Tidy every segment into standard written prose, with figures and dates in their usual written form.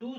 2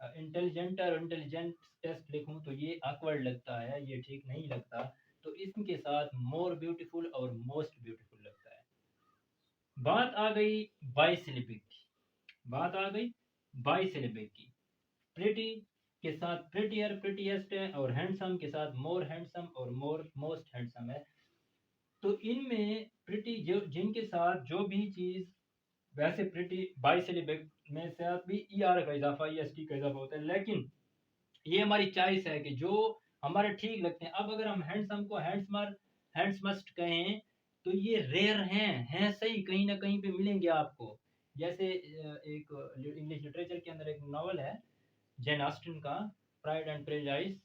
intelligent और intelligent test लिखूं तो ये awkward लगता है, ये ठीक नहीं लगता। तो इसके साथ मोर ब्यूटीफुल और मोस्ट ब्यूटीफुल लगता है। बात आ गई बाईसिलेबिक की, बात आ गई बाईसिलेबिक की। प्रिटी के साथ प्रिटियर प्रिटीएस्ट है, और हैंडसम के साथ मोर हैंडसम और मोर मोस्ट हैंडसम है। तो इनमें प्रिटी जो जिनके साथ जो भी चीज, वैसे प्रिटी बाईसिलेबिक में साथ भी ई आर का इजाफा, ई एस टी का इजाफा होता है, लेकिन ये हमारी चॉइस है कि जो हमारे ठीक लगते हैं। अब अगर हम हैंडसम को हैंडसमर हैंडसमस्ट कहें तो ये रेयर हैं सही, कहीं ना कहीं पे मिलेंगे आपको। जैसे एक इंग्लिश लिटरेचर के अंदर एक नॉवल है जेन ऑस्टिन का, प्राइड एंड प्रेजुडिस,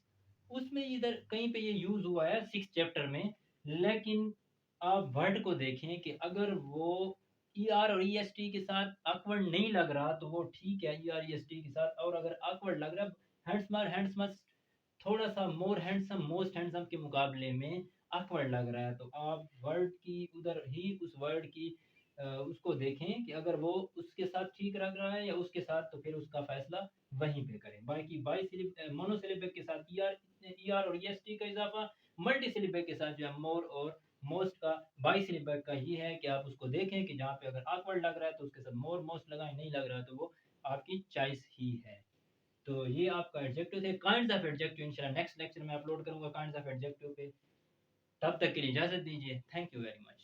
उसमें इधर कहीं पे ये यूज हुआ है 6 चैप्टर में। लेकिन आप वर्ड को देखें कि अगर वो ई आर और ई एस टी के साथ awkward नहीं लग रहा तो वो ठीक है E R E S T के साथ, और अगर awkward लग रहा है हैंडसमर हैंडसमस थोड़ा सा मोर हैंडसम मोस्ट हैंडसम के मुकाबले में awkward लग रहा है, तो आप वर्ड की उधर ही उस वर्ड की उसको देखें कि अगर वो उसके साथ ठीक लग रहा है या उसके साथ, तो फिर उसका फैसला वहीं पे करें। बाकी बाई मोनोसिलेबिक के साथ ई आर और ई एस टी का इजाफा, मल्टी सिलेबिक के साथ जो है मोर और मोस्ट का। बाई सिलेबिक का ये है कि आप उसको देखें कि जहाँ पे अगर awkward लग रहा है तो उसके साथ मोर मोस्ट लगाएं, नहीं लग रहा है तो वो आपकी चॉइस ही है। तो ये आपका एडजेक्टिव थे, काइंड्स ऑफ एडजेक्टिव। इंशाल्लाह नेक्स्ट लेक्चर में अपलोड करूंगा काइंड्स ऑफ एडजेक्टिव पे। तब तक के लिए इजाजत दीजिए। Thank you very much.